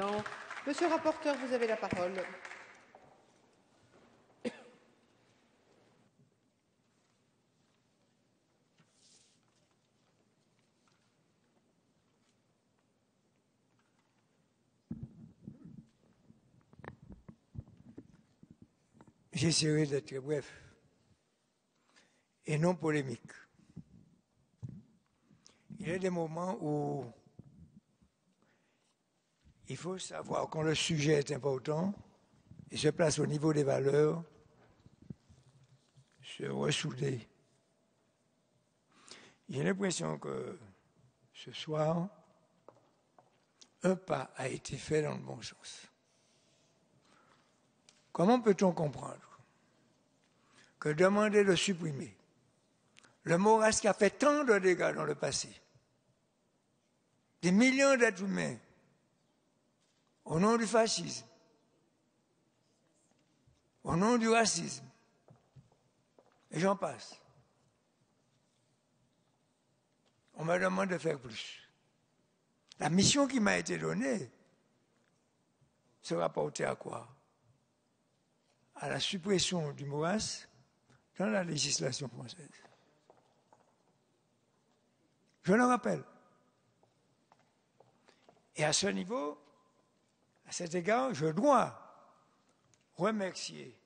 Président. Monsieur le rapporteur, vous avez la parole. J'essaierai d'être très bref et non polémique. Il y a des moments où il faut savoir quand le sujet est important et se place au niveau des valeurs, se ressouder. J'ai l'impression que ce soir, un pas a été fait dans le bon sens. Comment peut-on comprendre que demander de supprimer le Maurras qui a fait tant de dégâts dans le passé, des millions d'êtres humains, au nom du fascisme, au nom du racisme, et j'en passe. On me demande de faire plus. La mission qui m'a été donnée se rapportait à quoi? À la suppression du Maurras dans la législation française. Je le rappelle. Et à ce niveau, à cet égard, je dois remercier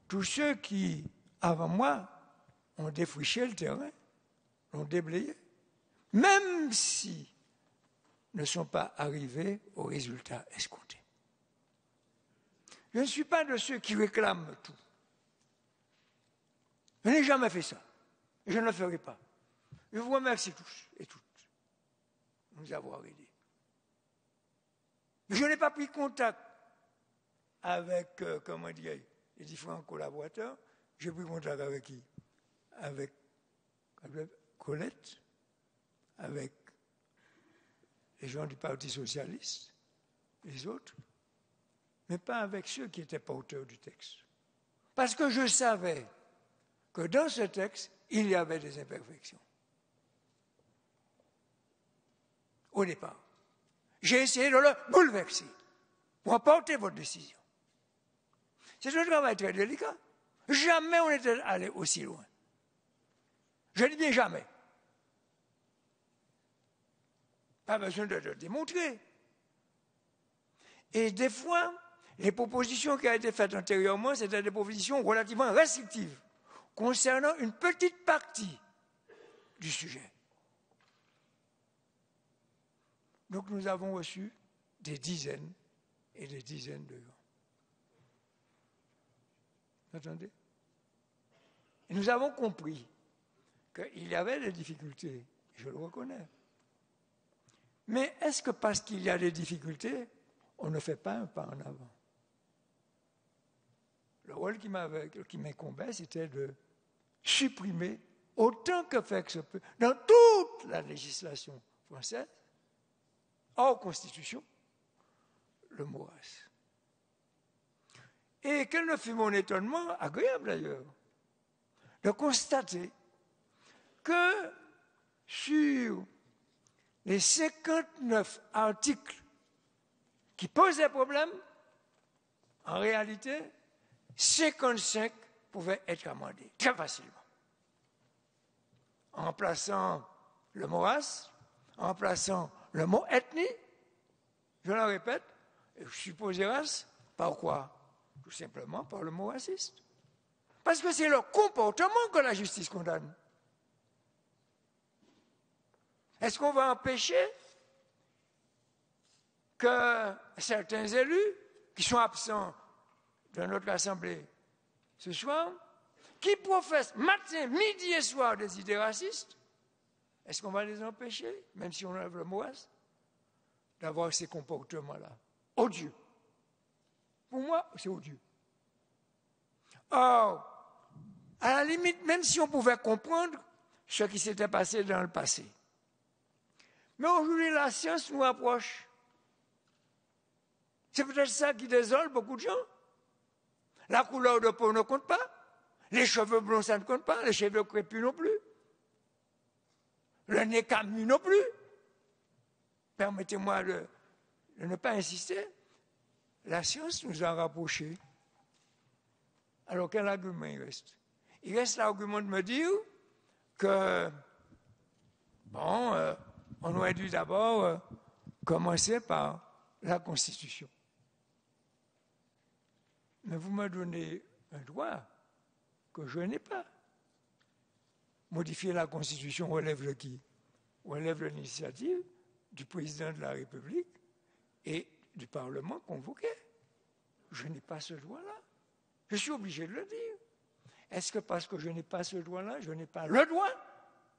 tous ceux qui, avant moi, ont défriché le terrain, l'ont déblayé, même si ne sont pas arrivés au résultat escompté. Je ne suis pas de ceux qui réclament tout. Je n'ai jamais fait ça. Et je ne le ferai pas. Je vous remercie tous et toutes de nous avoir aidés. Je n'ai pas pris contact avec, les différents collaborateurs. J'ai pris contact avec qui? Avec Colette, avec les gens du Parti socialiste, les autres, mais pas avec ceux qui étaient porteurs du texte. Parce que je savais que dans ce texte, il y avait des imperfections. Au départ. J'ai essayé de le bouleverser pour apporter votre décision. C'est un travail très délicat. Jamais on n'était allé aussi loin. Je dis bien jamais. Pas besoin de le démontrer. Et des fois, les propositions qui ont été faites antérieurement, c'était des propositions relativement restrictives concernant une petite partie du sujet. Donc nous avons reçu des dizaines et des dizaines de gens. Vous entendez? Et nous avons compris qu'il y avait des difficultés, je le reconnais. Mais est-ce que parce qu'il y a des difficultés, on ne fait pas un pas en avant? Le rôle qui m'incombait, c'était de supprimer autant que faire que se peut, dans toute la législation française, hors Constitution, le Maurras. Et quel ne fut mon étonnement, agréable d'ailleurs, de constater que sur les 59 articles qui posaient problème, en réalité, 55 pouvaient être amendés très facilement. En remplaçant le Maurras, en remplaçant le mot ethnie, je le répète, et je suppose race, par quoi? Tout simplement par le mot raciste. Parce que c'est leur comportement que la justice condamne. Est-ce qu'on va empêcher que certains élus qui sont absents de notre Assemblée ce soir, qui professent matin, midi et soir des idées racistes, est-ce qu'on va les empêcher, même si on enlève le Maurras, d'avoir ces comportements-là? Odieux. Pour moi, c'est odieux. Or, à la limite, même si on pouvait comprendre ce qui s'était passé dans le passé, mais aujourd'hui, la science nous approche. C'est peut-être ça qui désole beaucoup de gens. La couleur de peau ne compte pas. Les cheveux blonds, ça ne compte pas. Les cheveux crépus non plus. Le nez camus non plus. Permettez-moi de de ne pas insister, la science nous a rapprochés. Alors quel argument il reste? Il reste l'argument de me dire que, bon, on aurait dû d'abord commencer par la Constitution. Mais vous me donnez un droit que je n'ai pas. Modifier la Constitution relève de qui? Relève de l'initiative du président de la République et du Parlement convoqué. Je n'ai pas ce droit-là. Je suis obligé de le dire. Est-ce que parce que je n'ai pas ce droit-là, je n'ai pas le droit,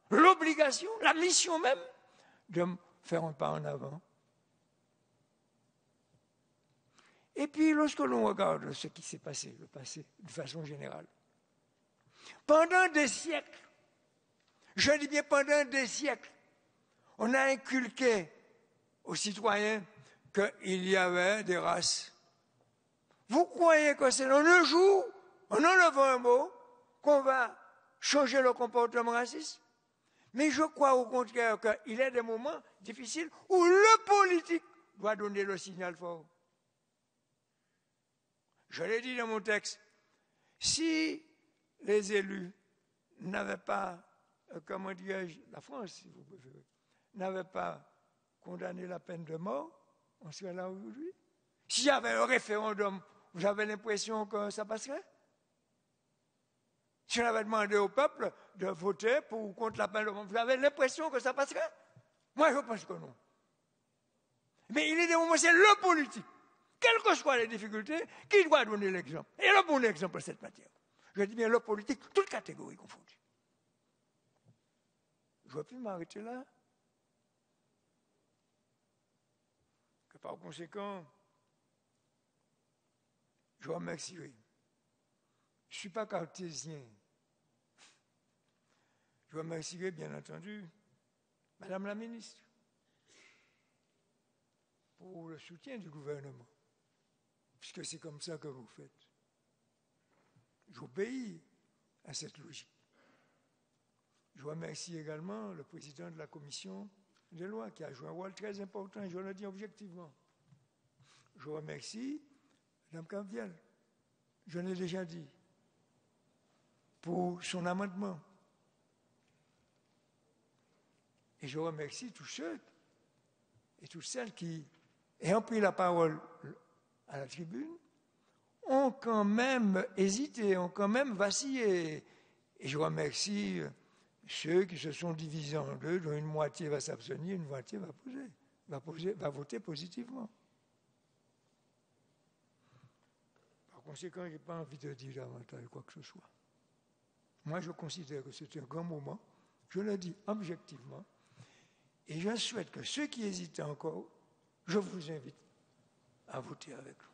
l'obligation, la mission même de me faire un pas en avant? Et puis, lorsque l'on regarde ce qui s'est passé, le passé, de façon générale, pendant des siècles, je dis bien pendant des siècles, on a inculqué aux citoyens qu'il y avait des races. Vous croyez que c'est dans le jour, en enlevant un mot, qu'on va changer le comportement raciste? Mais je crois au contraire qu'il y a des moments difficiles où le politique doit donner le signal fort. Je l'ai dit dans mon texte, si les élus n'avaient pas, comment dirais-je, la France, si vous préférez, n'avait pas condamné la peine de mort, on serait là aujourd'hui. S'il y avait un référendum, vous avez l'impression que ça passerait? Si on avait demandé au peuple de voter pour ou contre la peine de mort, vous avez l'impression que ça passerait? Moi, je pense que non. Mais il est des moments, c'est le politique, quelles que soient les difficultés, qui doit donner l'exemple. Et le bon exemple de cette matière. Je dis bien le politique, toutes catégories confondues. Je ne vais plus m'arrêter là. Que par conséquent, je remercierai. Je ne suis pas cartésien. Je remercierai bien entendu Madame la ministre pour le soutien du gouvernement, puisque c'est comme ça que vous faites. J'obéis à cette logique. Je remercie également le président de la commission des lois qui a joué un rôle très important, et je le dis objectivement. Je remercie Mme Campiel, je l'ai déjà dit, pour son amendement. Et je remercie tous ceux et toutes celles qui, ayant pris la parole à la tribune, ont quand même hésité, ont quand même vacillé. Et je remercie ceux qui se sont divisés en deux, dont une moitié va s'abstenir, une moitié va voter positivement. Par conséquent, je n'ai pas envie de dire davantage quoi que ce soit. Moi, je considère que c'est un grand moment, je le dis objectivement, et je souhaite que ceux qui hésitent encore, je vous invite à voter avec nous.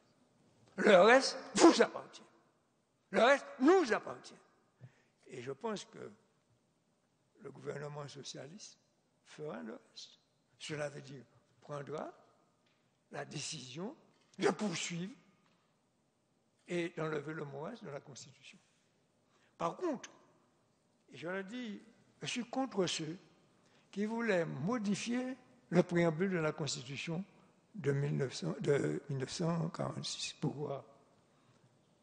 Le reste vous appartient. Le reste nous appartient. Et je pense que le gouvernement socialiste fera le reste. Cela veut dire prendra la décision de poursuivre et d'enlever le morasse de la Constitution. Par contre, et je le dis, je suis contre ceux qui voulaient modifier le préambule de la Constitution de 1946. Pourquoi?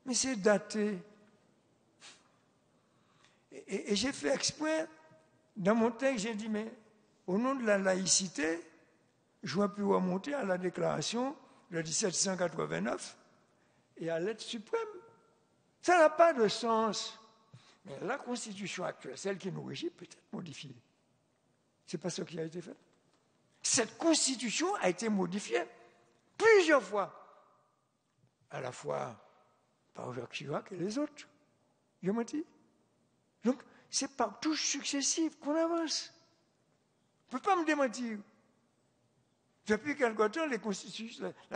Mais c'est daté. Et j'ai fait exprès, dans mon texte, j'ai dit, mais au nom de la laïcité, je dois plus remonter à la déclaration de 1789 et à l'aide suprême. Ça n'a pas de sens. Mais la Constitution actuelle, celle qui nous régit, peut être modifiée. Ce n'est pas ce qui a été fait. Cette Constitution a été modifiée plusieurs fois, à la fois par Jacques Chirac et les autres. Je me dis. Donc, c'est par touches successives qu'on avance. On ne peut pas me démentir. Depuis quelque temps, la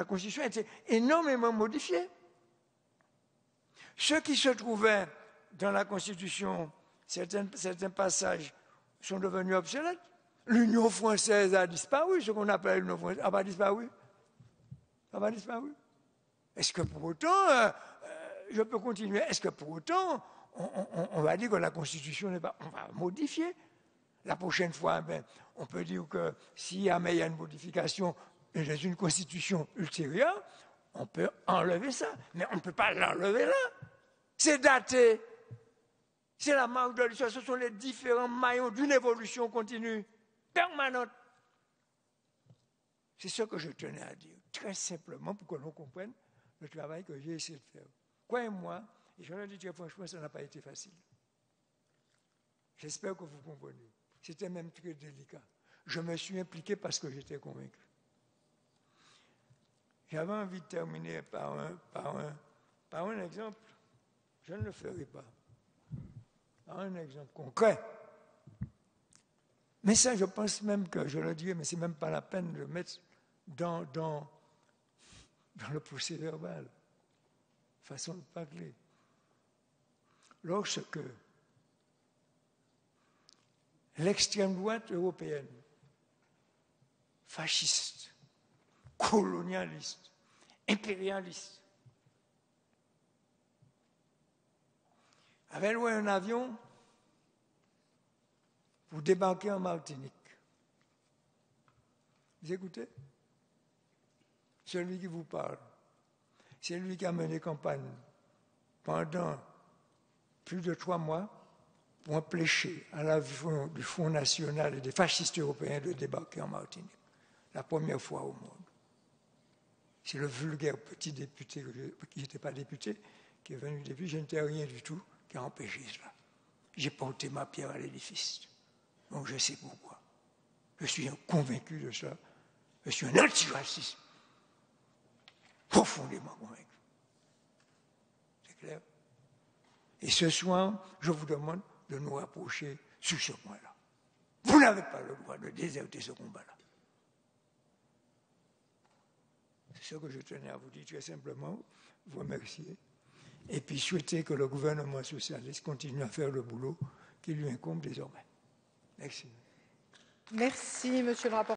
Constitution a été énormément modifiée. Ceux qui se trouvaient dans la Constitution, certains passages sont devenus obsolètes. L'Union française a disparu, ce qu'on appelle l'Union française n'a pas disparu. Ça va disparu. Est-ce que pour autant, je peux continuer, est-ce que pour autant, on va dire que la Constitution n'est pas... On va modifier. La prochaine fois, on peut dire que s'il y a une modification, Et dans une constitution ultérieure, on peut enlever ça, mais on ne peut pas l'enlever là. C'est daté. C'est la marque de l'histoire. Ce sont les différents maillons d'une évolution continue, permanente. C'est ce que je tenais à dire, très simplement, pour que l'on comprenne le travail que j'ai essayé de faire. Croyez-moi, et je le dis très franchement, ça n'a pas été facile. J'espère que vous comprenez. C'était même très délicat. Je me suis impliqué parce que j'étais convaincu. J'avais envie de terminer par un exemple. Je ne le ferai pas. Par un exemple concret. Mais ça, je pense même que, je le dirais, mais ce n'est même pas la peine de le mettre dans le procès verbal. Façon de parler. Lorsque l'extrême droite européenne, fasciste, colonialiste, impérialiste, avait loué un avion pour débarquer en Martinique. Vous écoutez? Celui qui vous parle, c'est lui qui a mené campagne pendant plus de 3 mois pour empêcher à l'avion du Front National et des fascistes européens de débarquer en Martinique. La première fois au monde. C'est le vulgaire petit député, qui n'était pas député, qui est venu depuis, je n'étais rien du tout, qui a empêché cela. J'ai porté ma pierre à l'édifice. Donc je sais pourquoi. Je suis convaincu de ça. Je suis un antiraciste. Profondément convaincu. C'est clair? Et ce soir, je vous demande de nous rapprocher sur ce point-là. Vous n'avez pas le droit de déserter ce combat-là. C'est ce que je tenais à vous dire très simplement, vous remercier, et puis souhaiter que le gouvernement socialiste continue à faire le boulot qui lui incombe désormais. Merci. Merci, monsieur le rapporteur.